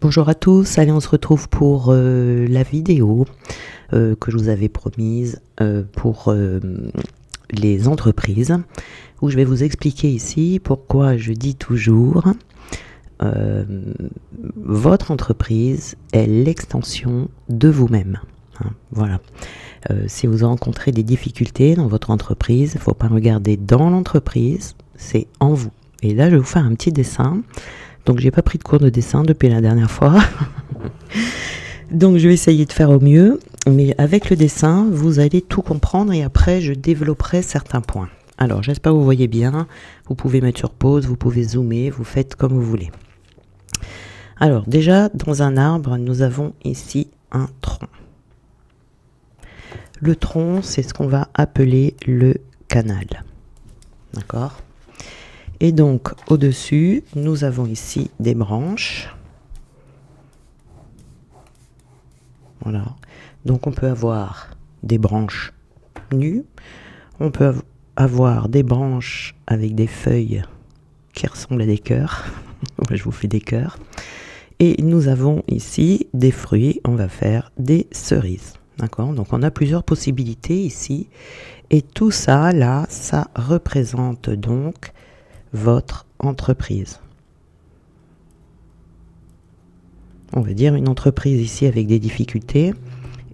Bonjour à tous, allez on se retrouve pour la vidéo que je vous avais promise pour les entreprises, où je vais vous expliquer ici pourquoi je dis toujours votre entreprise est l'extension de vous-même. Voilà. Si vous rencontrez des difficultés dans votre entreprise, il ne faut pas regarder dans l'entreprise, c'est en vous. Et là, je vais vous faire un petit dessin. Donc, j'ai pas pris de cours de dessin depuis la dernière fois. Donc, je vais essayer de faire au mieux. Mais avec le dessin, vous allez tout comprendre et après, je développerai certains points. Alors, j'espère que vous voyez bien. Vous pouvez mettre sur pause, vous pouvez zoomer, vous faites comme vous voulez. Alors, déjà, dans un arbre, nous avons ici un tronc. Le tronc, c'est ce qu'on va appeler le canal. D'accord ? Et donc, au-dessus, nous avons ici des branches. Voilà. Donc, on peut avoir des branches nues. On peut avoir des branches avec des feuilles qui ressemblent à des cœurs. Moi, je vous fais des cœurs. Et nous avons ici des fruits. On va faire des cerises. D'accord ? Donc, on a plusieurs possibilités ici. Et tout ça, là, ça représente donc votre entreprise. On va dire une entreprise ici avec des difficultés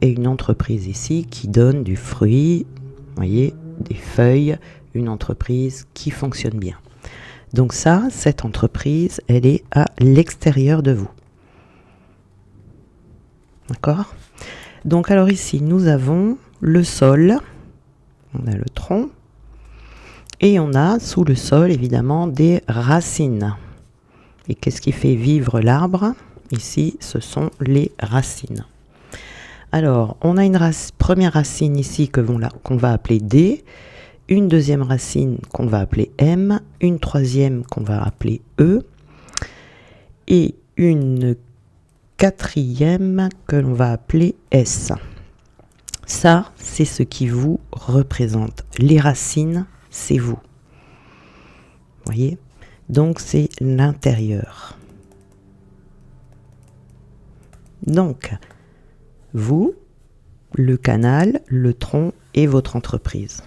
et une entreprise ici qui donne du fruit, voyez, des feuilles, une entreprise qui fonctionne bien. Donc ça, cette entreprise, elle est à l'extérieur de vous. D'accord ? Donc alors ici, nous avons le sol, on a le tronc, et on a sous le sol, évidemment, des racines. Et qu'est-ce qui fait vivre l'arbre ? Ici, ce sont les racines. Alors, on a une première racine ici qu'on va appeler D, une deuxième racine qu'on va appeler M, une troisième qu'on va appeler E, et une quatrième que l'on va appeler S. Ça, c'est ce qui vous représente. Les racines, c'est vous. Voyez ? Donc, c'est l'intérieur. Donc, vous, le canal, le tronc et votre entreprise.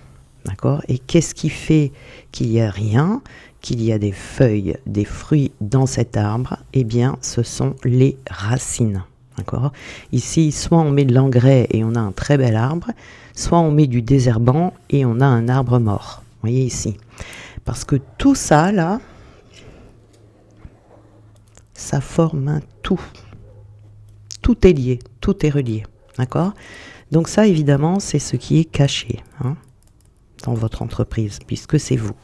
D'accord ? Et qu'est-ce qui fait qu'il n'y a rien, qu'il y a des feuilles, des fruits dans cet arbre ? Eh bien, ce sont les racines. D'accord ? Ici, soit on met de l'engrais et on a un très bel arbre, soit on met du désherbant et on a un arbre mort. Vous voyez ici. Parce que tout ça, là, ça forme un tout. Tout est lié, tout est relié. D'accord ? Donc ça, évidemment, c'est ce qui est caché dans votre entreprise, puisque c'est vous.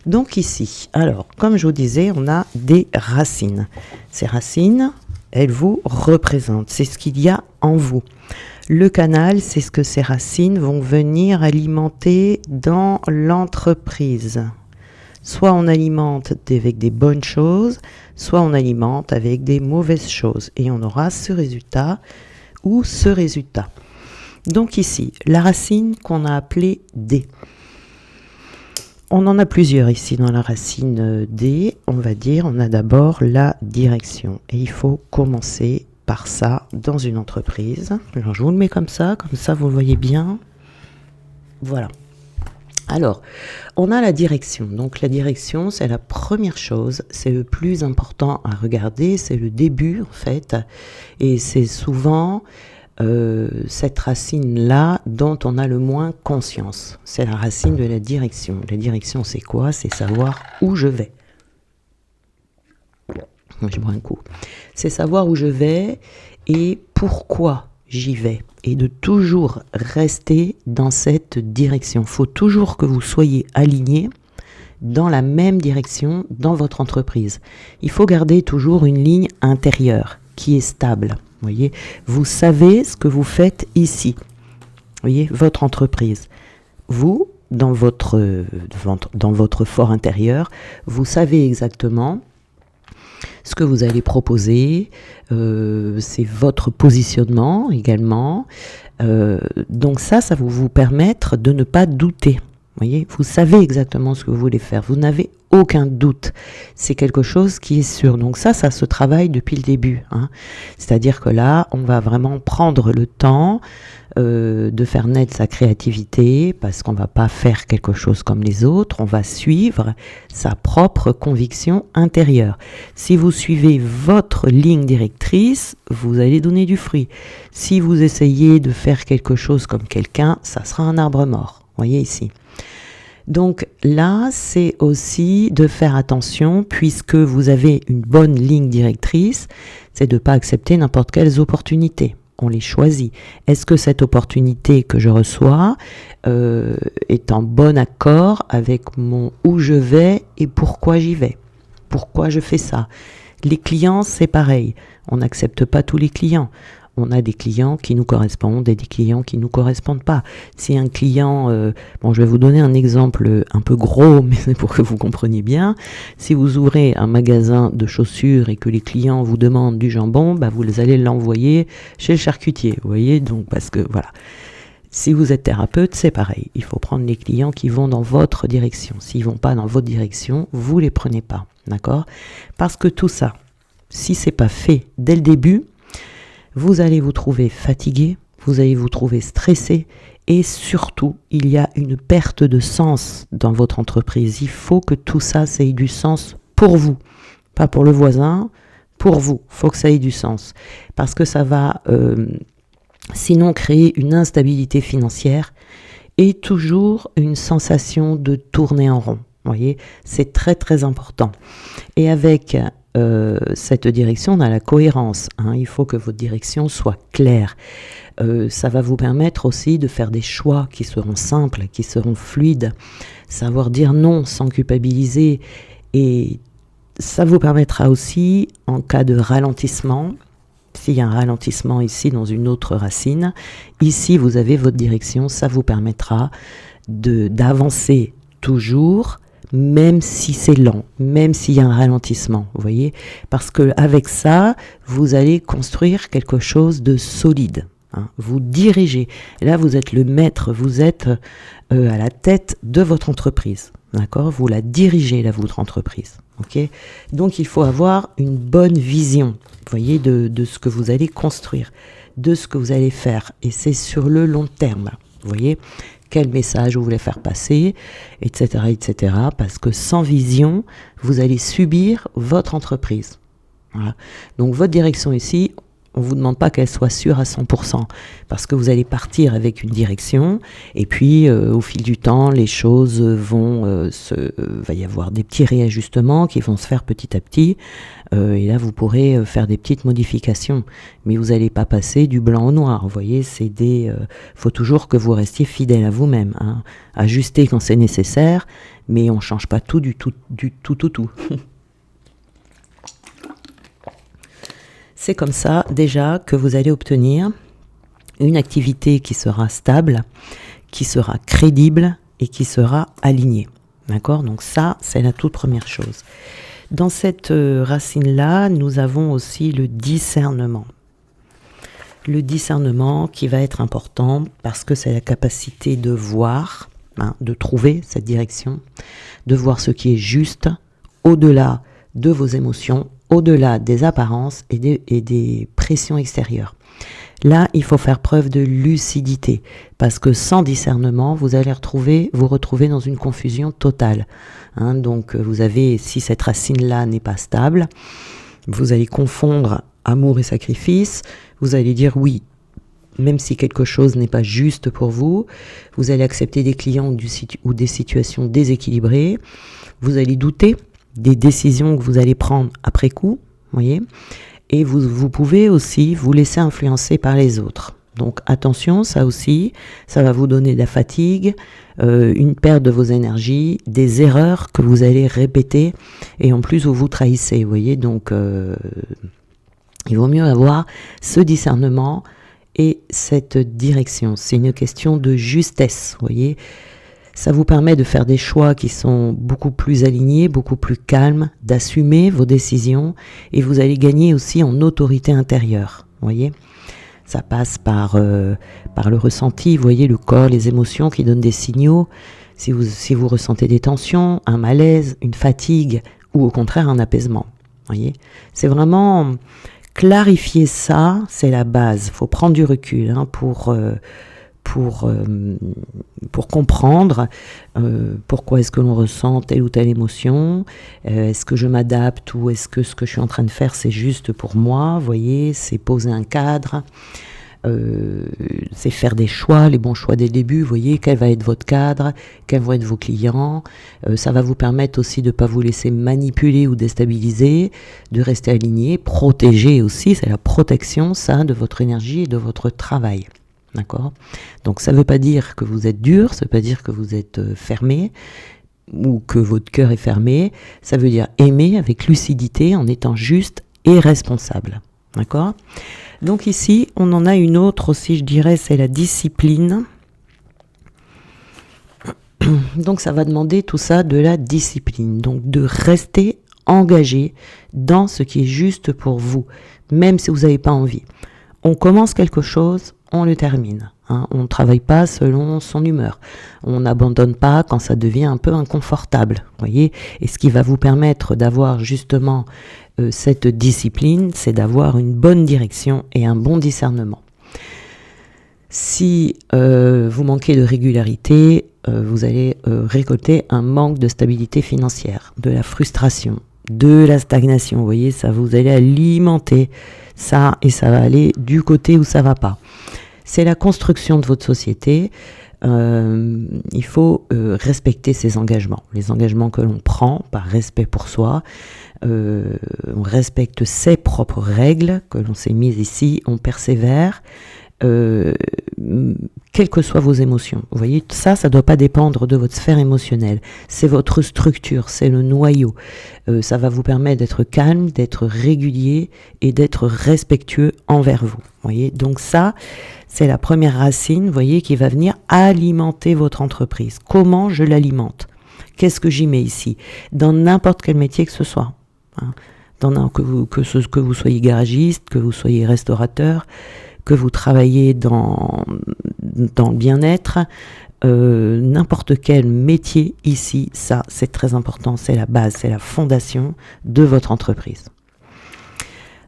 Donc ici, alors, comme je vous disais, on a des racines. Ces racines, elles vous représentent. C'est ce qu'il y a en vous. Le canal, c'est ce que ces racines vont venir alimenter dans l'entreprise. Soit on alimente avec des bonnes choses, soit on alimente avec des mauvaises choses. Et on aura ce résultat ou ce résultat. Donc ici, la racine qu'on a appelée D. On en a plusieurs ici dans la racine D. On va dire, on a d'abord la direction. Et il faut commencer par ça dans une entreprise. Alors, je vous le mets comme ça vous le voyez bien. Voilà. Alors, on a la direction. Donc, la direction, c'est la première chose. C'est le plus important à regarder. C'est le début, en fait. Et c'est souvent cette racine-là dont on a le moins conscience. C'est la racine de la direction. La direction, c'est quoi ? C'est savoir où je vais. Je bois un coup. C'est savoir où je vais et pourquoi j'y vais. Et de toujours rester dans cette direction. Il faut toujours que vous soyez alignés dans la même direction dans votre entreprise. Il faut garder toujours une ligne intérieure qui est stable. Voyez, vous savez ce que vous faites ici. Voyez, votre entreprise. Vous, dans votre fort intérieur, vous savez exactement ce que vous allez proposer, c'est votre positionnement également. Donc ça va vous permettre de ne pas douter. Voyez, vous savez exactement ce que vous voulez faire. Vous n'avez aucun doute. C'est quelque chose qui est sûr. Donc ça se travaille depuis le début, hein. C'est-à-dire que là, on va vraiment prendre le temps de faire naître sa créativité, parce qu'on va pas faire quelque chose comme les autres, on va suivre sa propre conviction intérieure. Si vous suivez votre ligne directrice, vous allez donner du fruit. Si vous essayez de faire quelque chose comme quelqu'un, ça sera un arbre mort. Voyez ici. Donc là, c'est aussi de faire attention, puisque vous avez une bonne ligne directrice, c'est de ne pas accepter n'importe quelles opportunités. On les choisit. Est-ce que cette opportunité que je reçois est en bon accord avec mon où je vais et pourquoi j'y vais? Pourquoi je fais ça? Les clients, c'est pareil. On n'accepte pas tous les clients. On a des clients qui nous correspondent et des clients qui ne nous correspondent pas. Si un client, je vais vous donner un exemple un peu gros, mais c'est pour que vous compreniez bien. Si vous ouvrez un magasin de chaussures et que les clients vous demandent du jambon, vous allez l'envoyer chez le charcutier. Vous voyez, donc parce que voilà. Si vous êtes thérapeute, c'est pareil. Il faut prendre les clients qui vont dans votre direction. S'ils vont pas dans votre direction, vous les prenez pas, d'accord? Parce que tout ça, si c'est pas fait dès le début, vous allez vous trouver fatigué, vous allez vous trouver stressé et surtout, il y a une perte de sens dans votre entreprise. Il faut que tout ça ait du sens pour vous, pas pour le voisin, pour vous. Il faut que ça ait du sens parce que ça va sinon créer une instabilité financière et toujours une sensation de tourner en rond. Vous voyez, c'est très très important. Et avec cette direction, on a la cohérence, hein. Il faut que votre direction soit claire. Ça va vous permettre aussi de faire des choix qui seront simples, qui seront fluides, savoir dire non sans culpabiliser. Et ça vous permettra aussi, en cas de ralentissement, s'il y a un ralentissement ici dans une autre racine, ici vous avez votre direction, ça vous permettra d'avancer toujours, même si c'est lent, même s'il y a un ralentissement, vous voyez, parce que avec ça, vous allez construire quelque chose de solide, hein. Vous dirigez. Là, vous êtes le maître, vous êtes à la tête de votre entreprise, d'accord? Vous la dirigez, là, votre entreprise, ok? Donc, il faut avoir une bonne vision, vous voyez, de ce que vous allez construire, de ce que vous allez faire, et c'est sur le long terme, vous voyez? Quel message vous voulez faire passer, etc., etc. Parce que sans vision, vous allez subir votre entreprise. Voilà. Donc votre direction ici, on ne vous demande pas qu'elle soit sûre à 100%, parce que vous allez partir avec une direction, et puis au fil du temps, les choses va y avoir des petits réajustements qui vont se faire petit à petit, et là vous pourrez faire des petites modifications, mais vous n'allez pas passer du blanc au noir, vous voyez, faut toujours que vous restiez fidèle à vous-même, hein. Ajuster quand c'est nécessaire, mais on ne change pas tout du tout. C'est comme ça déjà que vous allez obtenir une activité qui sera stable, qui sera crédible et qui sera alignée. D'accord? Donc ça, c'est la toute première chose. Dans cette racine-là, nous avons aussi le discernement. Le discernement qui va être important parce que c'est la capacité de voir, hein, de trouver cette direction, de voir ce qui est juste au-delà de vos émotions, au-delà des apparences et des pressions extérieures. Là, il faut faire preuve de lucidité, parce que sans discernement, vous allez vous retrouver dans une confusion totale, hein. Donc, si cette racine-là n'est pas stable, vous allez confondre amour et sacrifice, vous allez dire oui, même si quelque chose n'est pas juste pour vous, vous allez accepter des clients ou des situations déséquilibrées, vous allez douter des décisions que vous allez prendre après coup, voyez, et vous pouvez aussi vous laisser influencer par les autres. Donc attention, ça aussi, ça va vous donner de la fatigue, une perte de vos énergies, des erreurs que vous allez répéter, et en plus vous trahissez, vous voyez, donc il vaut mieux avoir ce discernement et cette direction. C'est une question de justesse, vous voyez. Ça vous permet de faire des choix qui sont beaucoup plus alignés, beaucoup plus calmes, d'assumer vos décisions, et vous allez gagner aussi en autorité intérieure, vous voyez. Ça passe par le ressenti, vous voyez, le corps, les émotions qui donnent des signaux. si vous ressentez des tensions, un malaise, une fatigue, ou au contraire un apaisement. Voyez, c'est vraiment clarifier ça, c'est la base. Il faut prendre du recul pour comprendre pourquoi est-ce que l'on ressent telle ou telle émotion, est-ce que je m'adapte ou est-ce que ce que je suis en train de faire c'est juste pour moi, voyez, c'est poser un cadre, c'est faire des choix, les bons choix dès le début, voyez, quel va être votre cadre, quels vont être vos clients, ça va vous permettre aussi de ne pas vous laisser manipuler ou déstabiliser, de rester aligné, protéger aussi, c'est la protection ça de votre énergie et de votre travail. D'accord ? Donc ça ne veut pas dire que vous êtes dur, ça ne veut pas dire que vous êtes fermé ou que votre cœur est fermé, ça veut dire aimer avec lucidité en étant juste et responsable. D'accord ? Donc ici, on en a une autre aussi, je dirais, c'est la discipline. Donc ça va demander tout ça de la discipline, donc de rester engagé dans ce qui est juste pour vous, même si vous n'avez pas envie. On commence quelque chose, on le termine. Hein. On ne travaille pas selon son humeur. On n'abandonne pas quand ça devient un peu inconfortable. Voyez ? Et ce qui va vous permettre d'avoir justement cette discipline, c'est d'avoir une bonne direction et un bon discernement. Si vous manquez de régularité, vous allez récolter un manque de stabilité financière, de la frustration, de la stagnation. Vous voyez, ça vous allez alimenter ça et ça va aller du côté où ça va pas. C'est la construction de votre société. Il faut respecter ses engagements. Les engagements que l'on prend par respect pour soi. On respecte ses propres règles que l'on s'est mises ici. On persévère. Quelles que soient vos émotions. Vous voyez, ça ne doit pas dépendre de votre sphère émotionnelle. C'est votre structure, c'est le noyau. Ça va vous permettre d'être calme, d'être régulier et d'être respectueux envers vous. Voyez, donc ça, c'est la première racine, voyez, qui va venir alimenter votre entreprise. Comment je l'alimente ? Qu'est-ce que j'y mets ici ? Dans n'importe quel métier que ce soit. Hein. Que vous soyez garagiste, que vous soyez restaurateur, que vous travaillez dans le bien-être, n'importe quel métier ici, ça c'est très important, c'est la base, c'est la fondation de votre entreprise.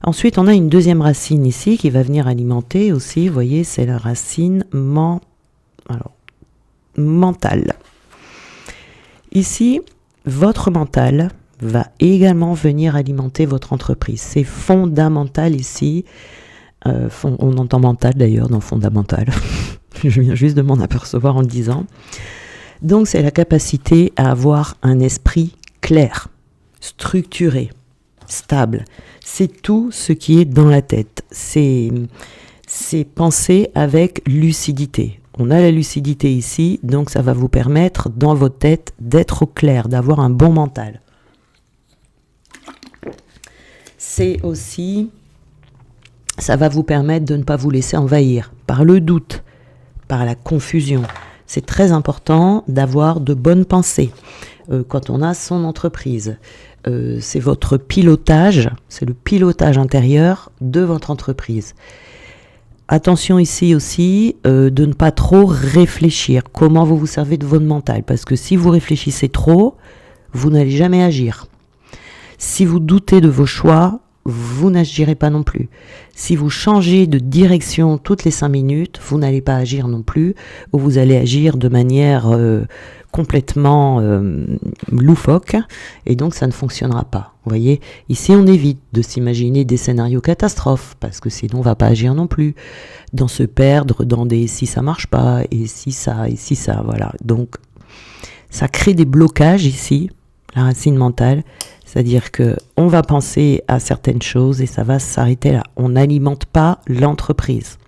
Ensuite, on a une deuxième racine ici qui va venir alimenter aussi, vous voyez, c'est la racine mentale. Ici, votre mental va également venir alimenter votre entreprise. C'est fondamental ici. On entend mental d'ailleurs dans fondamental. Je viens juste de m'en apercevoir en le disant. Donc c'est la capacité à avoir un esprit clair, structuré, stable. C'est tout ce qui est dans la tête. C'est penser avec lucidité. On a la lucidité ici, donc ça va vous permettre dans votre tête d'être au clair, d'avoir un bon mental. C'est aussi... Ça va vous permettre de ne pas vous laisser envahir par le doute, par la confusion. C'est très important d'avoir de bonnes pensées quand on a son entreprise. C'est votre pilotage, c'est le pilotage intérieur de votre entreprise. Attention ici aussi de ne pas trop réfléchir. Comment vous vous servez de votre mental ? Parce que si vous réfléchissez trop, vous n'allez jamais agir. Si vous doutez de vos choix, vous n'agirez pas non plus. Si vous changez de direction toutes les 5 minutes, vous n'allez pas agir non plus, ou vous allez agir de manière complètement loufoque, et donc ça ne fonctionnera pas. Vous voyez, ici on évite de s'imaginer des scénarios catastrophes, parce que sinon on ne va pas agir non plus, dans se perdre dans des si ça marche pas, et si ça, voilà. Donc ça crée des blocages ici, la racine mentale. C'est-à-dire qu'on va penser à certaines choses et ça va s'arrêter là. On n'alimente pas l'entreprise.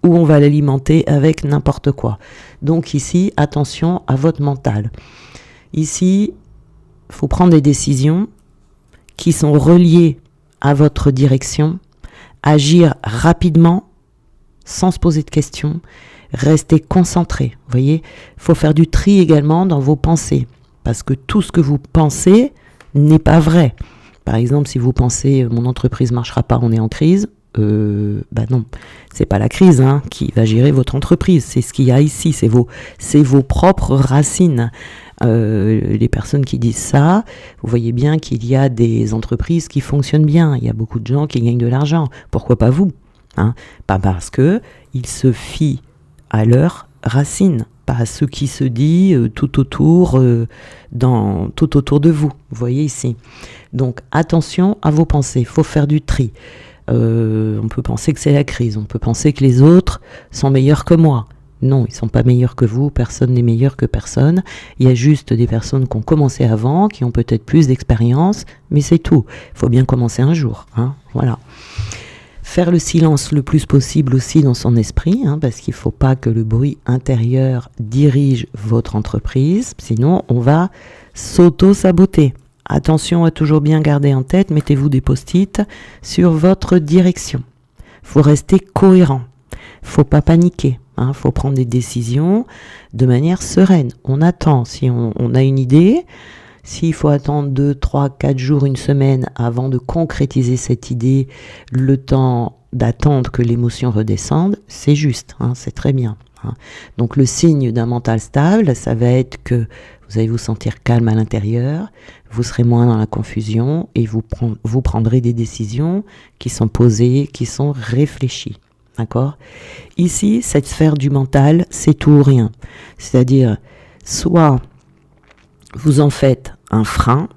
Ou on va l'alimenter avec n'importe quoi. Donc ici, attention à votre mental. Ici, il faut prendre des décisions qui sont reliées à votre direction, agir rapidement, sans se poser de questions, rester concentré. Vous voyez, il faut faire du tri également dans vos pensées. Parce que tout ce que vous pensez n'est pas vrai. Par exemple, si vous pensez « mon entreprise ne marchera pas, on est en crise », bah non, c'est pas la crise qui va gérer votre entreprise, c'est ce qu'il y a ici, c'est vos propres racines. Les personnes qui disent ça, vous voyez bien qu'il y a des entreprises qui fonctionnent bien, il y a beaucoup de gens qui gagnent de l'argent, pourquoi pas vous, pas parce que ils se fient à leurs racines, pas à ce qui se dit tout autour de vous, vous voyez ici. Donc attention à vos pensées, il faut faire du tri. On peut penser que c'est la crise, on peut penser que les autres sont meilleurs que moi. Non, ils ne sont pas meilleurs que vous, personne n'est meilleur que personne. Il y a juste des personnes qui ont commencé avant, qui ont peut-être plus d'expérience, mais c'est tout. Il faut bien commencer un jour. Voilà. Faire le silence le plus possible aussi dans son esprit, parce qu'il ne faut pas que le bruit intérieur dirige votre entreprise, sinon on va s'auto-saboter. Attention à toujours bien garder en tête, mettez-vous des post-it sur votre direction. Il faut rester cohérent, il ne faut pas paniquer, faut prendre des décisions de manière sereine. On attend, si on a une idée, s'il faut attendre 2, 3, 4 jours, une semaine avant de concrétiser cette idée, le temps d'attendre que l'émotion redescende, c'est juste, c'est très bien. Donc le signe d'un mental stable, ça va être que vous allez vous sentir calme à l'intérieur, vous serez moins dans la confusion et vous prendrez des décisions qui sont posées, qui sont réfléchies. D'accord ? Ici, cette sphère du mental, c'est tout ou rien. C'est-à-dire, soit vous en faites un frein,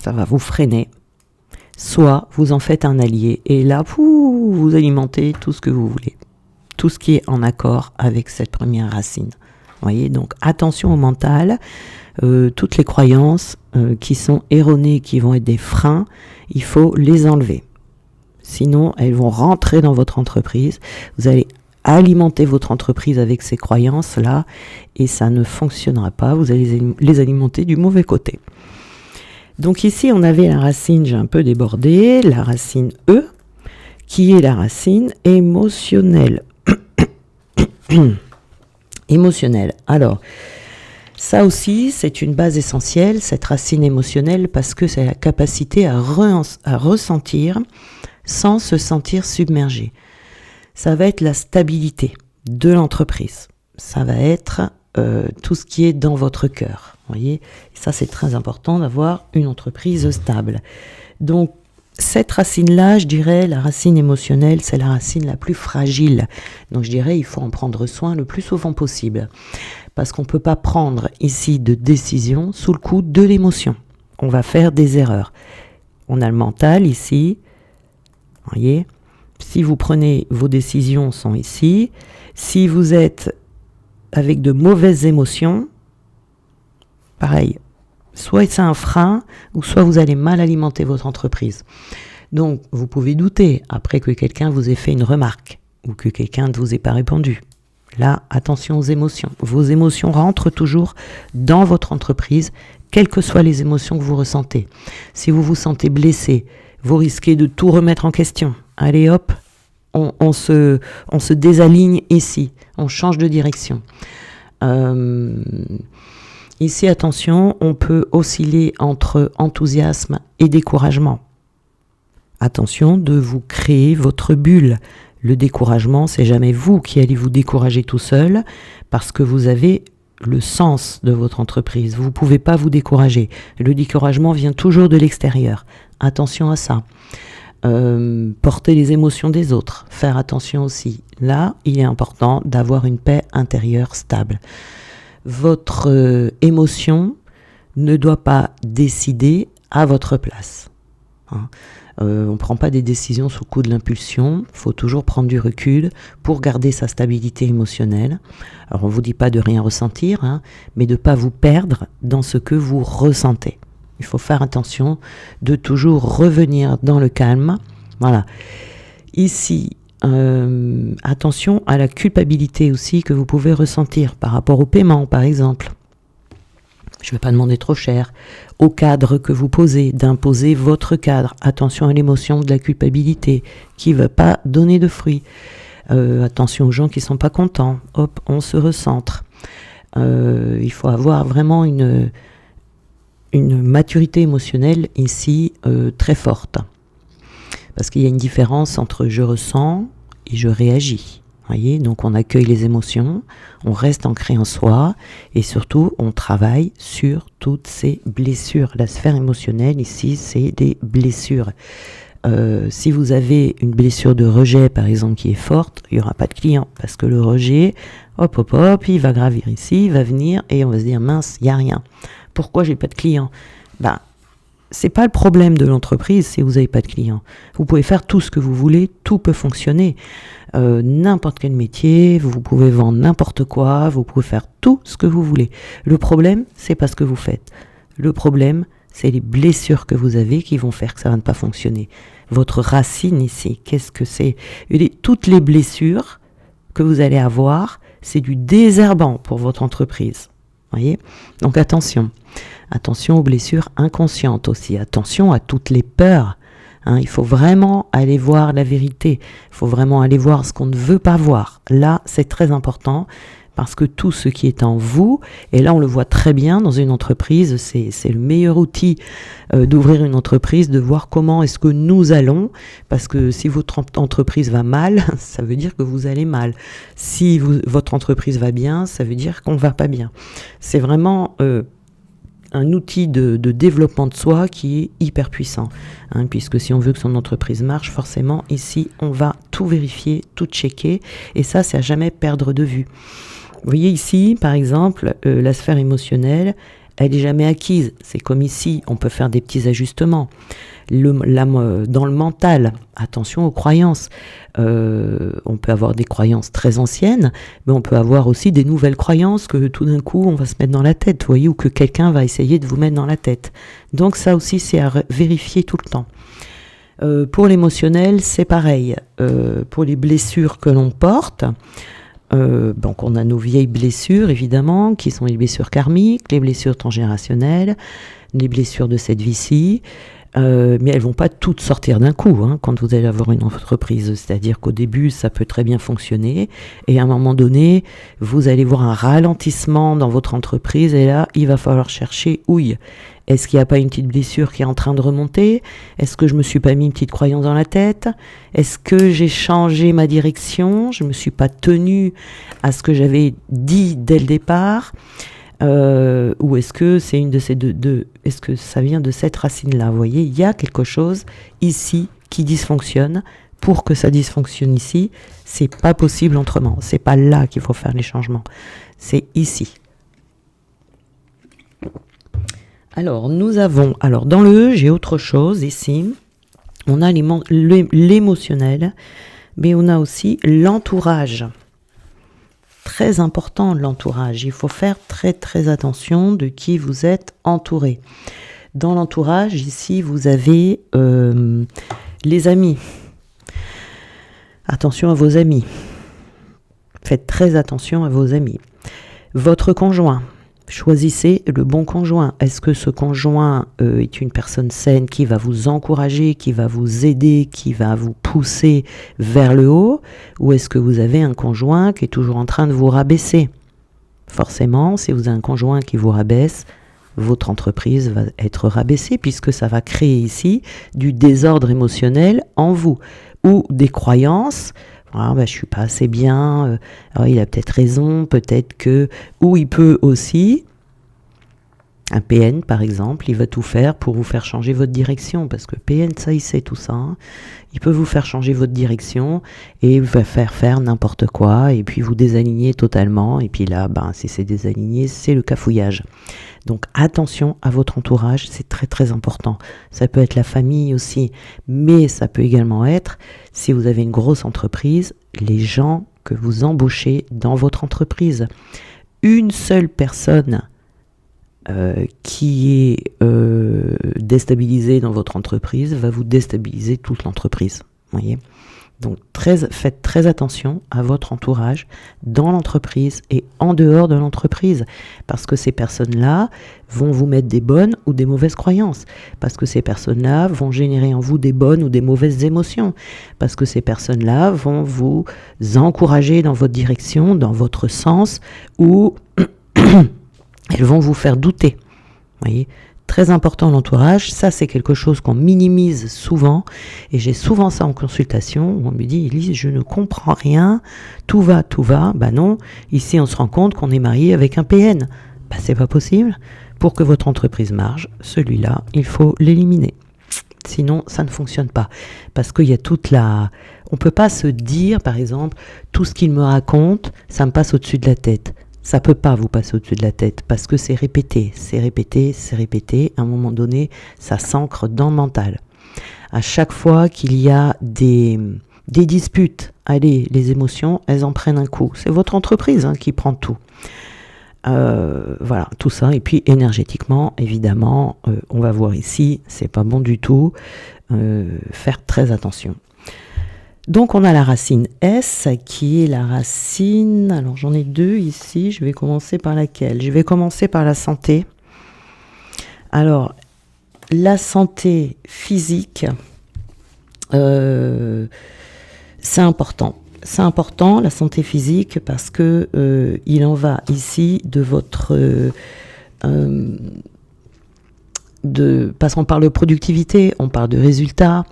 ça va vous freiner, soit vous en faites un allié et là, vous alimentez tout ce que vous voulez. Tout ce qui est en accord avec cette première racine. Vous voyez, donc attention au mental, toutes les croyances qui sont erronées, qui vont être des freins, il faut les enlever. Sinon, elles vont rentrer dans votre entreprise, vous allez alimenter votre entreprise avec ces croyances-là et ça ne fonctionnera pas, vous allez les alimenter du mauvais côté. Donc ici, on avait la racine, j'ai un peu débordé, la racine E, qui est la racine émotionnelle. Émotionnelle. Alors, ça aussi, c'est une base essentielle, cette racine émotionnelle, parce que c'est la capacité à ressentir sans se sentir submergé. Ça va être la stabilité de l'entreprise. Ça va être tout ce qui est dans votre cœur. Vous voyez ? Et ça, c'est très important d'avoir une entreprise stable. Donc, cette racine-là, je dirais, la racine émotionnelle, c'est la racine la plus fragile. Donc je dirais, il faut en prendre soin le plus souvent possible. Parce qu'on ne peut pas prendre ici de décision sous le coup de l'émotion. On va faire des erreurs. On a le mental ici. Vous voyez ? Si vous prenez, vos décisions sont ici. Si vous êtes avec de mauvaises émotions, pareil. Soit c'est un frein, ou soit vous allez mal alimenter votre entreprise. Donc, vous pouvez douter après que quelqu'un vous ait fait une remarque, ou que quelqu'un ne vous ait pas répondu. Là, attention aux émotions. Vos émotions rentrent toujours dans votre entreprise, quelles que soient les émotions que vous ressentez. Si vous vous sentez blessé, vous risquez de tout remettre en question. Allez hop, on se désaligne ici, on change de direction. Ici, attention, on peut osciller entre enthousiasme et découragement. Attention de vous créer votre bulle. Le découragement, c'est jamais vous qui allez vous décourager tout seul parce que vous avez le sens de votre entreprise. Vous ne pouvez pas vous décourager. Le découragement vient toujours de l'extérieur. Attention à ça. Porter les émotions des autres. Faire attention aussi. Là, il est important d'avoir une paix intérieure stable. Votre émotion ne doit pas décider à votre place. On ne prend pas des décisions sous le coup de l'impulsion, il faut toujours prendre du recul pour garder sa stabilité émotionnelle. Alors on ne vous dit pas de rien ressentir, mais de ne pas vous perdre dans ce que vous ressentez. Il faut faire attention de toujours revenir dans le calme. Voilà. Ici, attention à la culpabilité aussi que vous pouvez ressentir par rapport au paiement, par exemple. Je ne vais pas demander trop cher. Au cadre que vous posez, d'imposer votre cadre. Attention à l'émotion de la culpabilité qui ne va pas donner de fruits. Attention aux gens qui ne sont pas contents. Hop, on se recentre. Il faut avoir vraiment une maturité émotionnelle ici très forte. Parce qu'il y a une différence entre je ressens et je réagis. Voyez, donc on accueille les émotions, on reste ancré en soi et surtout on travaille sur toutes ces blessures. La sphère émotionnelle ici, c'est des blessures. Si vous avez une blessure de rejet par exemple qui est forte, il n'y aura pas de client parce que le rejet, hop hop hop, il va gravir ici, il va venir et on va se dire mince, il n'y a rien. Pourquoi j'ai pas de client? C'est pas le problème de l'entreprise si vous n'avez pas de clients. Vous pouvez faire tout ce que vous voulez, tout peut fonctionner. N'importe quel métier, vous pouvez vendre n'importe quoi, vous pouvez faire tout ce que vous voulez. Le problème, c'est pas ce que vous faites. Le problème, c'est les blessures que vous avez qui vont faire que ça va ne pas fonctionner. Votre racine ici, qu'est-ce que c'est? Toutes les blessures que vous allez avoir, c'est du désherbant pour votre entreprise. Voyez? Donc attention. Attention aux blessures inconscientes aussi. Attention à toutes les peurs. Il faut vraiment aller voir la vérité. Il faut vraiment aller voir ce qu'on ne veut pas voir. Là, c'est très important parce que tout ce qui est en vous, et là on le voit très bien dans une entreprise, c'est le meilleur outil d'ouvrir une entreprise, de voir comment est-ce que nous allons, parce que si votre entreprise va mal, ça veut dire que vous allez mal. Si votre entreprise va bien, ça veut dire qu'on ne va pas bien. C'est vraiment un outil de développement de soi qui est hyper puissant, puisque si on veut que son entreprise marche, forcément ici on va tout vérifier, tout checker, et ça c'est à jamais perdre de vue. Vous voyez ici par exemple la sphère émotionnelle, elle est jamais acquise. C'est comme ici, on peut faire des petits ajustements. Dans le mental, attention aux croyances. On peut avoir des croyances très anciennes, mais on peut avoir aussi des nouvelles croyances que tout d'un coup on va se mettre dans la tête, vous voyez, ou que quelqu'un va essayer de vous mettre dans la tête. Donc ça aussi c'est à vérifier tout le temps. Pour l'émotionnel, c'est pareil. Pour les blessures que l'on porte, donc on a nos vieilles blessures évidemment, qui sont les blessures karmiques, les blessures transgénérationnelles, les blessures de cette vie-ci. Mais elles vont pas toutes sortir d'un coup quand vous allez avoir une entreprise. C'est-à-dire qu'au début, ça peut très bien fonctionner. Et à un moment donné, vous allez voir un ralentissement dans votre entreprise. Et là, il va falloir chercher ouille. Est-ce qu'il n'y a pas une petite blessure qui est en train de remonter? Est-ce que je me suis pas mis une petite croyance dans la tête? Est-ce que j'ai changé ma direction? Je me suis pas tenue à ce que j'avais dit dès le départ? Ou est-ce que c'est une de ces deux, est-ce que ça vient de cette racine-là? Vous voyez, il y a quelque chose ici qui dysfonctionne. Pour que ça dysfonctionne ici, c'est pas possible autrement. C'est pas là qu'il faut faire les changements. C'est ici. Alors, dans le E, j'ai autre chose ici. On a l'émotionnel, mais on a aussi l'entourage. Très important l'entourage. Il faut faire très très attention de qui vous êtes entouré. Dans l'entourage, ici, vous avez les amis. Attention à vos amis. Faites très attention à vos amis. Votre conjoint. Choisissez le bon conjoint. Est-ce que ce conjoint est une personne saine qui va vous encourager, qui va vous aider, qui va vous pousser vers le haut? Ou est-ce que vous avez un conjoint qui est toujours en train de vous rabaisser? Forcément, si vous avez un conjoint qui vous rabaisse, votre entreprise va être rabaissée puisque ça va créer ici du désordre émotionnel en vous ou des croyances. Je suis pas assez bien, il a peut-être raison, peut-être que... Ou il peut aussi, un PN par exemple, il va tout faire pour vous faire changer votre direction, parce que PN, ça il sait tout ça, il peut vous faire changer votre direction et va faire n'importe quoi, et puis vous désaligner totalement, et puis là, si c'est désaligné, c'est le cafouillage. Donc attention à votre entourage, c'est très très important. Ça peut être la famille aussi, mais ça peut également être, si vous avez une grosse entreprise, les gens que vous embauchez dans votre entreprise. Une seule personne qui est déstabilisée dans votre entreprise va vous déstabiliser toute l'entreprise. Voyez ? Donc faites très attention à votre entourage dans l'entreprise et en dehors de l'entreprise, parce que ces personnes-là vont vous mettre des bonnes ou des mauvaises croyances, parce que ces personnes-là vont générer en vous des bonnes ou des mauvaises émotions, parce que ces personnes-là vont vous encourager dans votre direction, dans votre sens, ou elles vont vous faire douter. Vous voyez ? Très important l'entourage, ça c'est quelque chose qu'on minimise souvent et j'ai souvent ça en consultation où on me dit Élise, je ne comprends rien, tout va, bah non, ici on se rend compte qu'on est marié avec un PN, bah c'est pas possible, pour que votre entreprise marche, celui-là il faut l'éliminer, sinon ça ne fonctionne pas, parce qu'il y a on peut pas se dire par exemple tout ce qu'il me raconte, ça me passe au-dessus de la tête. Ça peut pas vous passer au-dessus de la tête parce que c'est répété. À un moment donné, ça s'ancre dans le mental. À chaque fois qu'il y a des disputes, allez, les émotions, elles en prennent un coup. C'est votre entreprise qui prend tout. Voilà, tout ça. Et puis énergétiquement, évidemment, on va voir ici, c'est pas bon du tout. Faire très attention. Donc on a la racine S qui est la racine, alors j'en ai deux ici, je vais commencer par laquelle? Je vais commencer par la santé. Alors la santé physique, c'est important. C'est important la santé physique parce que il en va ici de votre... parce qu'on parle de productivité, on parle de résultats,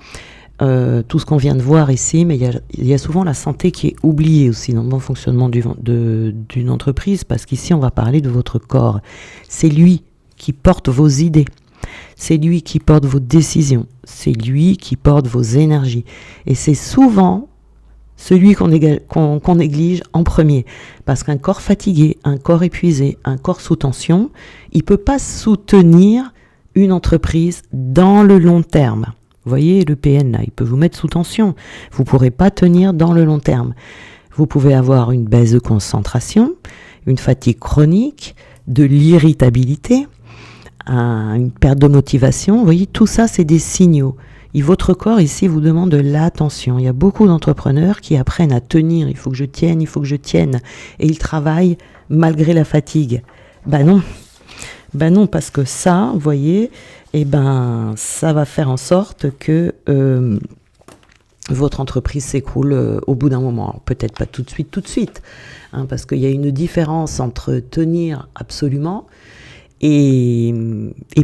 tout ce qu'on vient de voir ici, mais il y a souvent la santé qui est oubliée aussi dans le bon fonctionnement d'une entreprise, parce qu'ici on va parler de votre corps. C'est lui qui porte vos idées, c'est lui qui porte vos décisions, c'est lui qui porte vos énergies. Et c'est souvent celui qu'on néglige en premier, parce qu'un corps fatigué, un corps épuisé, un corps sous tension, il ne peut pas soutenir une entreprise dans le long terme. Vous voyez, le PN, là, il peut vous mettre sous tension. Vous ne pourrez pas tenir dans le long terme. Vous pouvez avoir une baisse de concentration, une fatigue chronique, de l'irritabilité, une perte de motivation. Vous voyez, tout ça, c'est des signaux. Et votre corps, ici, vous demande de l'attention. Il y a beaucoup d'entrepreneurs qui apprennent à tenir. Il faut que je tienne. Et ils travaillent malgré la fatigue. Ben non, parce que ça, vous voyez... ça va faire en sorte que votre entreprise s'écroule au bout d'un moment. Alors, peut-être pas tout de suite, parce qu'il y a une différence entre tenir absolument et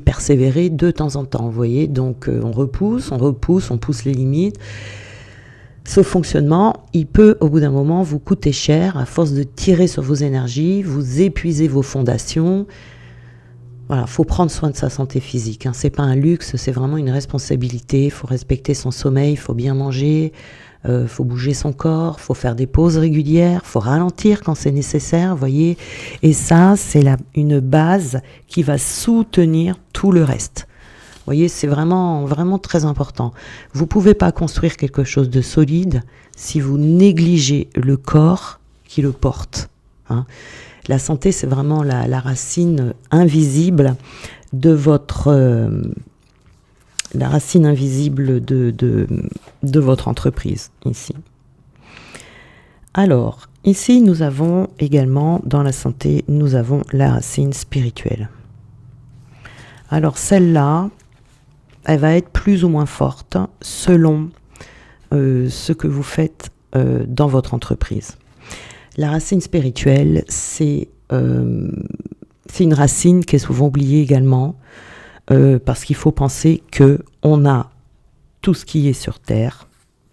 persévérer de temps en temps. Vous voyez, donc on pousse les limites. Ce fonctionnement, il peut au bout d'un moment vous coûter cher à force de tirer sur vos énergies, vous épuisez vos fondations. Voilà, faut prendre soin de sa santé physique. C'est pas un luxe, c'est vraiment une responsabilité. Il faut respecter son sommeil, il faut bien manger, faut bouger son corps, faut faire des pauses régulières, faut ralentir quand c'est nécessaire, voyez. Et ça, c'est une base qui va soutenir tout le reste. Vous voyez, c'est vraiment, vraiment très important. Vous pouvez pas construire quelque chose de solide si vous négligez le corps qui le porte. La santé, c'est vraiment la racine invisible de votre votre entreprise ici. Alors, ici, nous avons également, dans la santé, nous avons la racine spirituelle. Alors, celle-là, elle va être plus ou moins forte selon ce que vous faites dans votre entreprise. La racine spirituelle, c'est une racine qui est souvent oubliée également, parce qu'il faut penser qu'on a tout ce qui est sur Terre,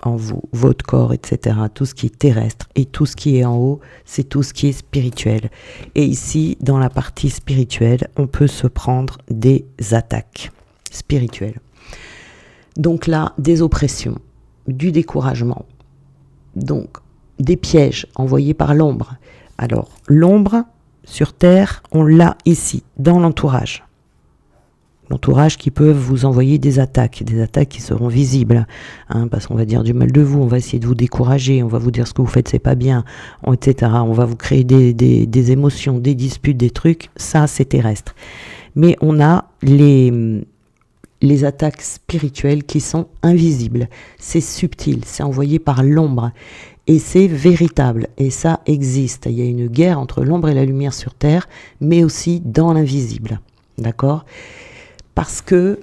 en vous, votre corps, etc., tout ce qui est terrestre, et tout ce qui est en haut, c'est tout ce qui est spirituel. Et ici, dans la partie spirituelle, on peut se prendre des attaques spirituelles. Donc là, des oppressions, du découragement, donc des pièges envoyés par l'ombre. Alors, l'ombre, sur Terre, on l'a ici, dans l'entourage. L'entourage qui peut vous envoyer des attaques qui seront visibles, parce qu'on va dire du mal de vous, on va essayer de vous décourager, on va vous dire ce que vous faites c'est pas bien, etc. On va vous créer des émotions, des disputes, des trucs, ça c'est terrestre. Mais on a les attaques spirituelles qui sont invisibles, c'est subtil, c'est envoyé par l'ombre. Et c'est véritable, et ça existe. Il y a une guerre entre l'ombre et la lumière sur Terre, mais aussi dans l'invisible. D'accord ? Parce que,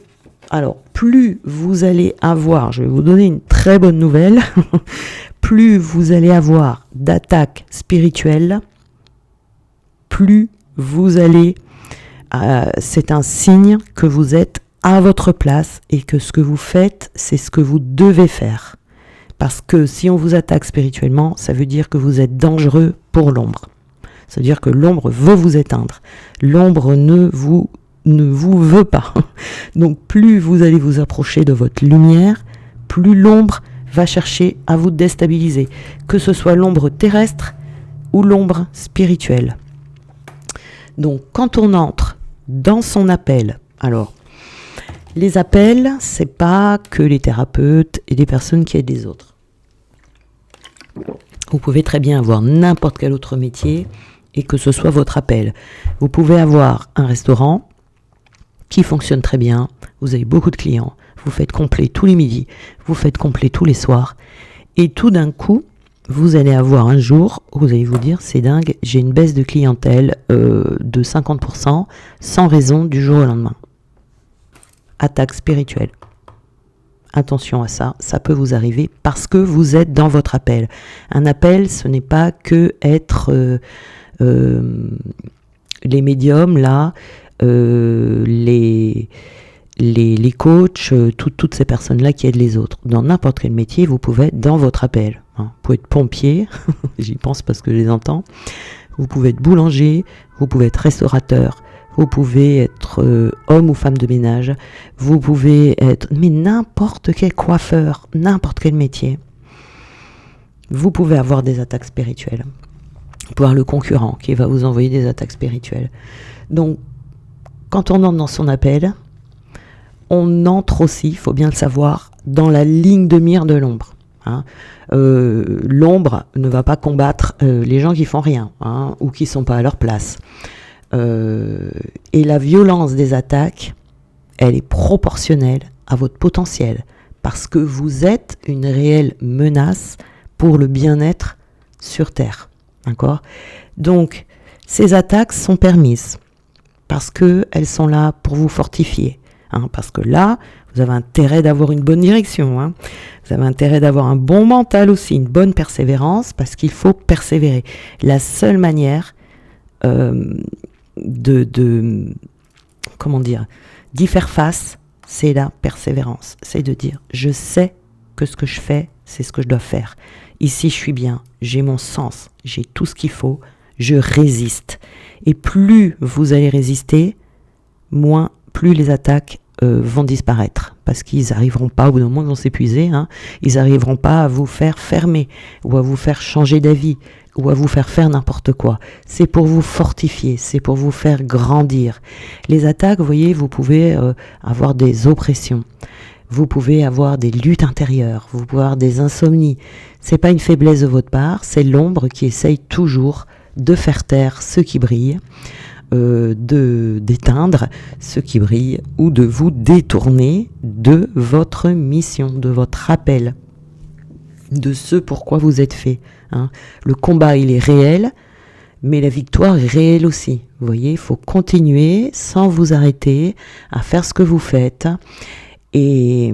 alors, plus vous allez avoir, je vais vous donner une très bonne nouvelle, plus vous allez avoir d'attaques spirituelles, plus vous allez c'est un signe que vous êtes à votre place et que ce que vous faites, c'est ce que vous devez faire. Parce que si on vous attaque spirituellement, ça veut dire que vous êtes dangereux pour l'ombre. Ça veut dire que l'ombre veut vous éteindre. L'ombre ne vous veut pas. Donc plus vous allez vous approcher de votre lumière, plus l'ombre va chercher à vous déstabiliser. Que ce soit l'ombre terrestre ou l'ombre spirituelle. Donc quand on entre dans son appel, alors les appels, c'est pas que les thérapeutes et les personnes qui aident les autres. Vous pouvez très bien avoir n'importe quel autre métier et que ce soit votre appel. Vous pouvez avoir un restaurant qui fonctionne très bien, vous avez beaucoup de clients, vous faites complet tous les midis, vous faites complet tous les soirs, et tout d'un coup, vous allez avoir un jour où vous allez vous dire, c'est dingue, j'ai une baisse de clientèle de 50% sans raison du jour au lendemain. Attaque spirituelle. Attention à ça, ça peut vous arriver parce que vous êtes dans votre appel. Un appel, ce n'est pas que être les médiums, là, les coachs, toutes ces personnes-là qui aident les autres. Dans n'importe quel métier, vous pouvez être dans votre appel. Vous pouvez être pompier, j'y pense parce que je les entends. Vous pouvez être boulanger, vous pouvez être restaurateur, vous pouvez être homme ou femme de ménage, vous pouvez être mais n'importe quel coiffeur, n'importe quel métier. Vous pouvez avoir des attaques spirituelles. Vous pouvez avoir le concurrent qui va vous envoyer des attaques spirituelles. Donc, quand on entre dans son appel, on entre aussi, il faut bien le savoir, dans la ligne de mire de l'ombre. L'ombre ne va pas combattre les gens qui font rien ou qui sont pas à leur place. Et la violence des attaques, elle est proportionnelle à votre potentiel parce que vous êtes une réelle menace pour le bien-être sur Terre. D'accord ? Donc, ces attaques sont permises parce qu'elles sont là pour vous fortifier. Parce que là, vous avez intérêt d'avoir une bonne direction. Vous avez intérêt d'avoir un bon mental aussi, une bonne persévérance, parce qu'il faut persévérer. La seule manière d'y faire face, c'est la persévérance. C'est de dire, je sais que ce que je fais, c'est ce que je dois faire. Ici, je suis bien, j'ai mon sens, j'ai tout ce qu'il faut, je résiste. Et plus vous allez résister, plus les attaques vont disparaître. Parce qu'ils n'arriveront pas, au bout d'un moment, ils vont s'épuiser. Ils n'arriveront pas à vous faire fermer, ou à vous faire changer d'avis, ou à vous faire n'importe quoi. C'est pour vous fortifier, c'est pour vous faire grandir. Les attaques, vous voyez, vous pouvez avoir des oppressions. Vous pouvez avoir des luttes intérieures, vous pouvez avoir des insomnies. C'est pas une faiblesse de votre part, c'est l'ombre qui essaye toujours de faire taire ceux qui brillent, d'éteindre ceux qui brillent ou de vous détourner de votre mission, de votre appel, de ce pourquoi vous êtes fait. Le combat, il est réel, mais la victoire est réelle aussi. Vous voyez, il faut continuer sans vous arrêter à faire ce que vous faites. Et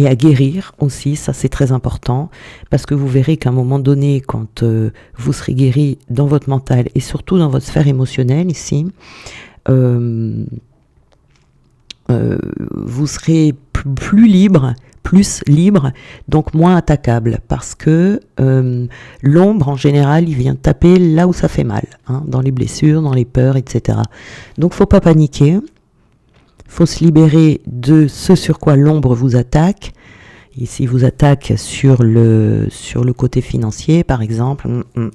à guérir aussi, ça c'est très important, parce que vous verrez qu'à un moment donné, quand vous serez guéri dans votre mental et surtout dans votre sphère émotionnelle ici, vous serez plus libre, donc moins attaquable, parce que l'ombre en général, il vient taper là où ça fait mal, dans les blessures, dans les peurs, etc. Donc faut pas paniquer. Il faut se libérer de ce sur quoi l'ombre vous attaque. Ici, vous attaque sur le côté financier, par exemple. Il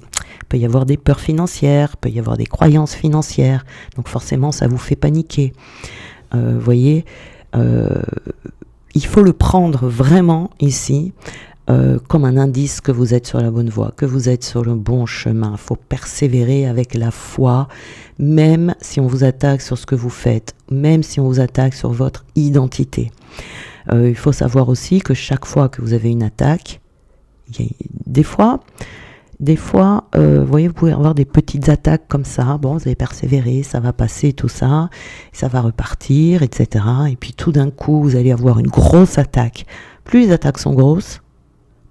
peut y avoir des peurs financières, il peut y avoir des croyances financières. Donc forcément, ça vous fait paniquer. Voyez, il faut le prendre vraiment ici comme un indice que vous êtes sur la bonne voie, que vous êtes sur le bon chemin. Il faut persévérer avec la foi, même si on vous attaque sur ce que vous faites, même si on vous attaque sur votre identité. Il faut savoir aussi que chaque fois que vous avez une attaque, des fois, vous voyez, vous pouvez avoir des petites attaques comme ça. Bon, vous allez persévérer, ça va passer, tout ça, ça va repartir, etc. Et puis tout d'un coup, vous allez avoir une grosse attaque. Plus les attaques sont grosses,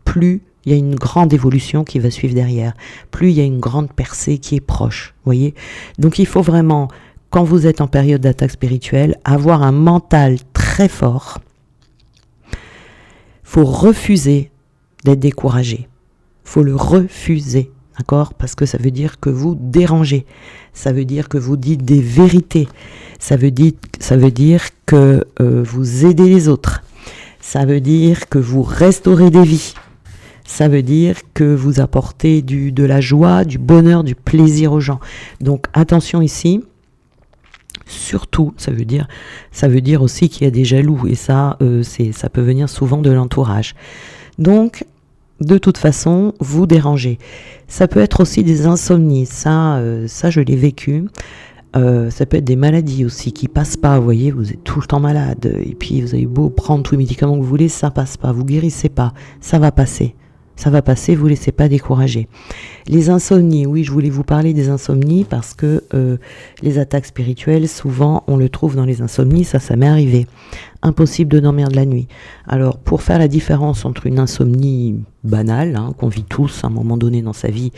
plus il y a une grande évolution qui va suivre derrière, plus il y a une grande percée qui est proche, voyez. Donc il faut vraiment quand vous êtes en période d'attaque spirituelle, avoir un mental très fort. Faut refuser d'être découragé. Faut le refuser, d'accord? Parce que ça veut dire que vous dérangez. Ça veut dire que vous dites des vérités. Ça veut dire que vous aidez les autres. Ça veut dire que vous restaurez des vies. Ça veut dire que vous apportez de la joie, du bonheur, du plaisir aux gens. Donc attention ici. Surtout, ça veut dire aussi qu'il y a des jaloux. Et ça, ça peut venir souvent de l'entourage. Donc, de toute façon, vous dérangez. Ça peut être aussi des insomnies. Ça je l'ai vécu. Ça peut être des maladies aussi qui passent pas. Vous voyez, vous êtes tout le temps malade. Et puis, vous avez beau prendre tous les médicaments que vous voulez, ça passe pas. Vous guérissez pas. Ça va passer. Ça va passer, vous ne laissez pas décourager. Les insomnies, oui, je voulais vous parler des insomnies parce que les attaques spirituelles, souvent, on le trouve dans les insomnies, ça m'est arrivé. Impossible de dormir de la nuit. Alors, pour faire la différence entre une insomnie banale, qu'on vit tous à un moment donné dans sa vie,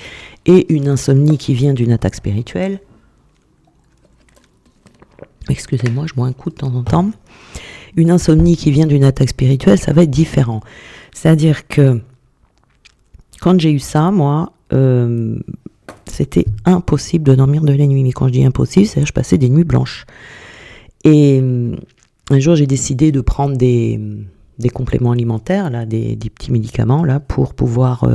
et une insomnie qui vient d'une attaque spirituelle, excusez-moi, je bois un coup de temps en temps, une insomnie qui vient d'une attaque spirituelle, ça va être différent. C'est-à-dire que quand j'ai eu ça, moi, c'était impossible de dormir de la nuit. Mais quand je dis impossible, c'est-à-dire que je passais des nuits blanches. Et un jour, j'ai décidé de prendre des compléments alimentaires, là, des petits médicaments, là, pour pouvoir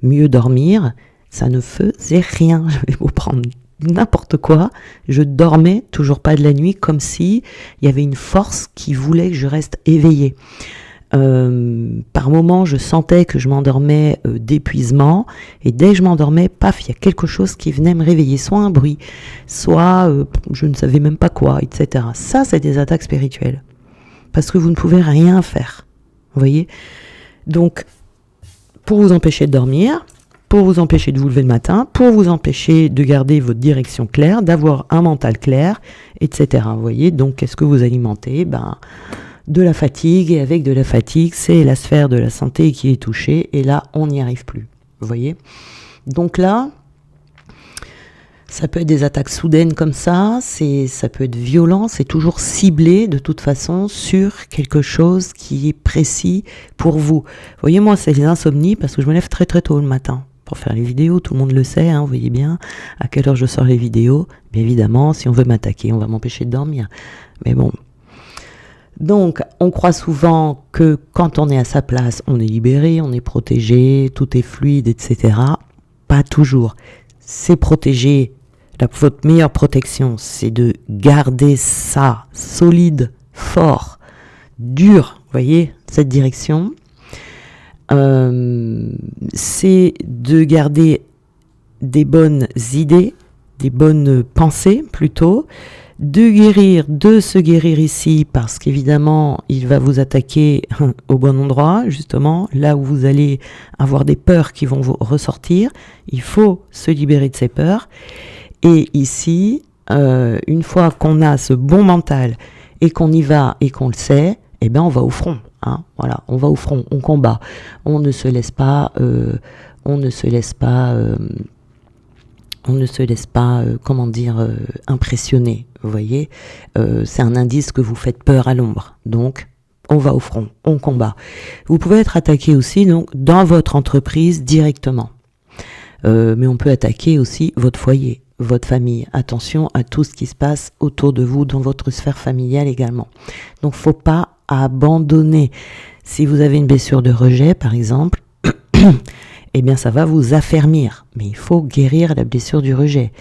mieux dormir. Ça ne faisait rien. Je vais vous prendre n'importe quoi. Je dormais toujours pas de la nuit, comme si il y avait une force qui voulait que je reste éveillée. Par moments, je sentais que je m'endormais d'épuisement, et dès que je m'endormais, paf, il y a quelque chose qui venait me réveiller, soit un bruit, soit je ne savais même pas quoi, etc. Ça, c'est des attaques spirituelles, parce que vous ne pouvez rien faire, vous voyez. Donc, pour vous empêcher de dormir, pour vous empêcher de vous lever le matin, pour vous empêcher de garder votre direction claire, d'avoir un mental clair, etc. Vous voyez, donc qu'est-ce que vous alimentez? De la fatigue, et avec de la fatigue, c'est la sphère de la santé qui est touchée, et là, on n'y arrive plus, vous voyez. Donc là, ça peut être des attaques soudaines comme ça peut être violent, c'est toujours ciblé de toute façon sur quelque chose qui est précis pour vous. Vous voyez, moi, c'est les insomnies, parce que je me lève très très tôt le matin pour faire les vidéos, tout le monde le sait, vous voyez bien à quelle heure je sors les vidéos. Bien évidemment, si on veut m'attaquer, on va m'empêcher de dormir, mais bon. Donc, on croit souvent que quand on est à sa place, on est libéré, on est protégé, tout est fluide, etc. Pas toujours. C'est protégé. Votre meilleure protection, c'est de garder ça solide, fort, dur, vous voyez, cette direction. C'est de garder des bonnes idées, des bonnes pensées plutôt, de se guérir ici, parce qu'évidemment, il va vous attaquer au bon endroit, justement, là où vous allez avoir des peurs qui vont vous ressortir. Il faut se libérer de ces peurs. Et ici, une fois qu'on a ce bon mental et qu'on y va et qu'on le sait, eh ben on va au front. Voilà, on va au front, on combat. On ne se laisse pas impressionner. Vous voyez, c'est un indice que vous faites peur à l'ombre. Donc, on va au front, on combat. Vous pouvez être attaqué aussi donc dans votre entreprise directement. Mais on peut attaquer aussi votre foyer, votre famille. Attention à tout ce qui se passe autour de vous, dans votre sphère familiale également. Donc, faut pas abandonner. Si vous avez une blessure de rejet, par exemple, eh bien, ça va vous affermir. Mais il faut guérir la blessure du rejet.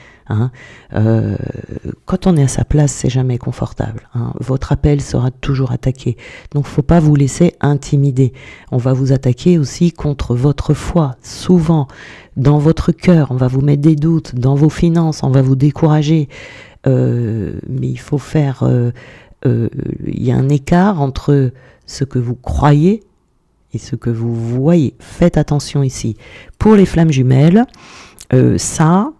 Quand on est à sa place, c'est jamais confortable. Votre appel sera toujours attaqué. Donc, faut pas vous laisser intimider. On va vous attaquer aussi contre votre foi. Souvent, dans votre cœur, on va vous mettre des doutes. Dans vos finances, on va vous décourager. Mais il faut faire... il y a un écart entre ce que vous croyez et ce que vous voyez. Faites attention ici. Pour les flammes jumelles, ça,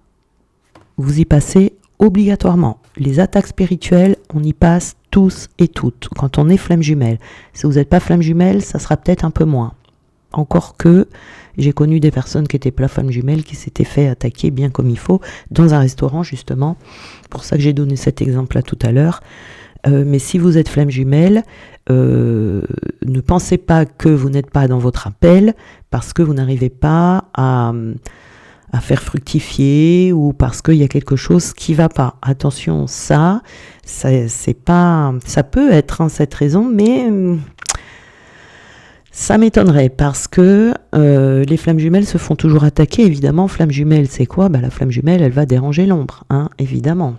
vous y passez obligatoirement. Les attaques spirituelles, on y passe tous et toutes. Quand on est flamme jumelle. Si vous n'êtes pas flamme jumelle, ça sera peut-être un peu moins. Encore que j'ai connu des personnes qui étaient pas flammes jumelles, qui s'étaient fait attaquer bien comme il faut, dans un restaurant justement. Pour ça que j'ai donné cet exemple-là tout à l'heure. Mais si vous êtes flamme jumelle, ne pensez pas que vous n'êtes pas dans votre appel parce que vous n'arrivez pas à faire fructifier ou parce qu'il y a quelque chose qui va pas. Attention, ça c'est pas, ça peut être cette raison, mais ça m'étonnerait parce que les flammes jumelles se font toujours attaquer. Évidemment, flamme jumelle, c'est quoi ? La flamme jumelle, elle va déranger l'ombre, évidemment.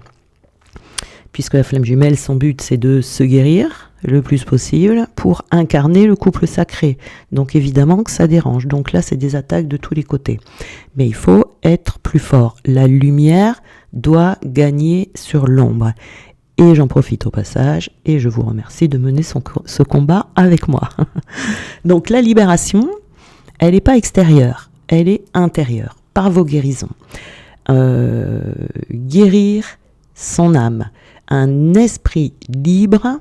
Puisque la flamme jumelle, son but, c'est de se guérir le plus possible pour incarner le couple sacré. Donc évidemment que ça dérange. Donc là, c'est des attaques de tous les côtés. Mais il faut être plus fort. La lumière doit gagner sur l'ombre. Et j'en profite au passage, et je vous remercie de mener ce combat avec moi. Donc la libération, elle n'est pas extérieure, elle est intérieure, par vos guérisons. Guérir son âme. Un esprit libre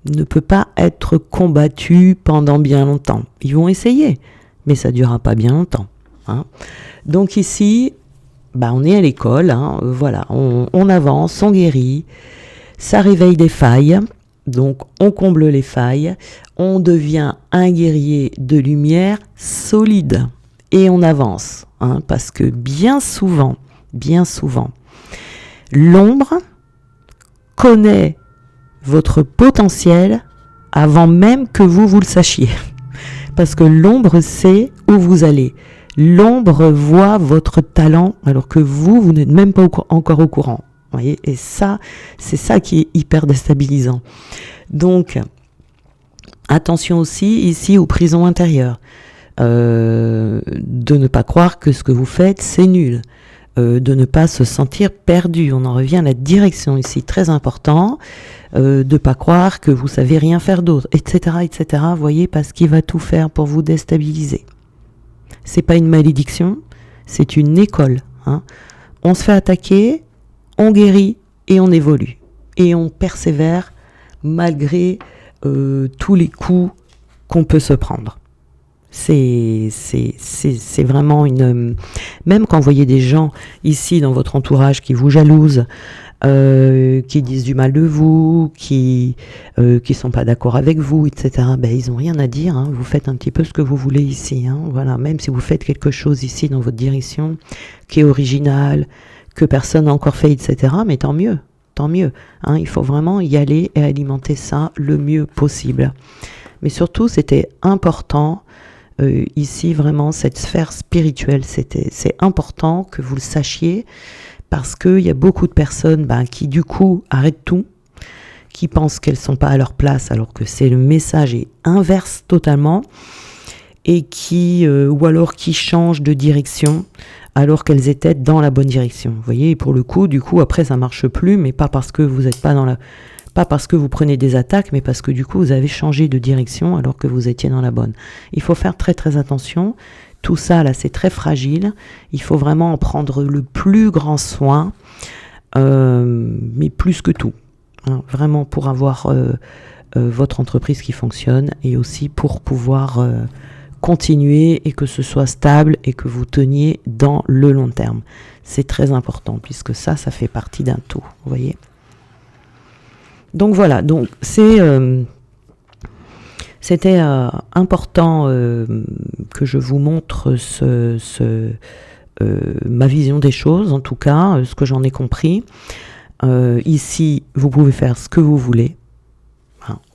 ne peut pas être combattu pendant bien longtemps. Ils vont essayer, mais ça ne durera pas bien longtemps. Donc ici, on est à l'école, voilà, on avance, on guérit. Ça réveille des failles, donc on comble les failles, on devient un guerrier de lumière solide et on avance, parce que bien souvent, l'ombre connaît votre potentiel avant même que vous le sachiez, parce que l'ombre sait où vous allez. L'ombre voit votre talent alors que vous n'êtes même pas encore au courant. Voyez, et ça, c'est ça qui est hyper déstabilisant. Donc, attention aussi ici aux prisons intérieures. De ne pas croire que ce que vous faites, c'est nul. De ne pas se sentir perdu. On en revient à la direction ici, très important. De ne pas croire que vous savez rien faire d'autre, etc., etc. Voyez, parce qu'il va tout faire pour vous déstabiliser. C'est pas une malédiction, c'est une école. On se fait attaquer, on guérit et on évolue. Et on persévère malgré tous les coups qu'on peut se prendre. C'est vraiment une... Même quand vous voyez des gens ici dans votre entourage qui vous jalousent, qui disent du mal de vous, qui sont pas d'accord avec vous, etc. Ils ont rien à dire. Vous faites un petit peu ce que vous voulez ici. Voilà, même si vous faites quelque chose ici dans votre direction qui est original, que personne n'a encore fait, etc. Mais tant mieux. Il faut vraiment y aller et alimenter ça le mieux possible. Mais surtout, c'était important ici, vraiment, cette sphère spirituelle. C'est important que vous le sachiez parce qu'il y a beaucoup de personnes qui, du coup, arrêtent tout, qui pensent qu'elles ne sont pas à leur place alors que le message est inverse totalement et ou alors qui changent de direction alors qu'elles étaient dans la bonne direction. Vous voyez, et pour le coup, du coup, après, ça marche plus, mais pas parce que vous n'êtes pas pas parce que vous prenez des attaques, mais parce que du coup, vous avez changé de direction alors que vous étiez dans la bonne. Il faut faire très, très attention. Tout ça, là, c'est très fragile. Il faut vraiment en prendre le plus grand soin, mais plus que tout. Vraiment pour avoir votre entreprise qui fonctionne et aussi pour pouvoir... continuer et que ce soit stable et que vous teniez dans le long terme. C'est très important puisque ça fait partie d'un tout, vous voyez. Donc voilà, donc c'était important que je vous montre ma vision des choses, en tout cas, ce que j'en ai compris. Ici, vous pouvez faire ce que vous voulez.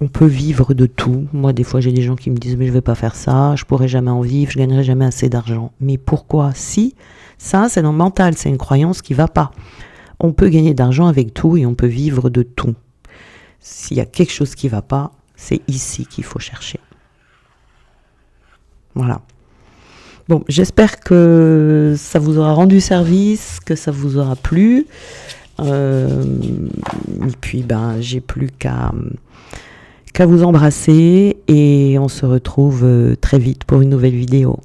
On peut vivre de tout. Moi, des fois, j'ai des gens qui me disent « mais je ne vais pas faire ça, je ne pourrai jamais en vivre, je ne gagnerai jamais assez d'argent ». Mais pourquoi ? Si, ça, c'est dans le mental, c'est une croyance qui ne va pas. On peut gagner d'argent avec tout et on peut vivre de tout. S'il y a quelque chose qui ne va pas, c'est ici qu'il faut chercher. Voilà. Bon, j'espère que ça vous aura rendu service, que ça vous aura plu. Et puis, j'ai plus qu'à vous embrasser et on se retrouve très vite pour une nouvelle vidéo.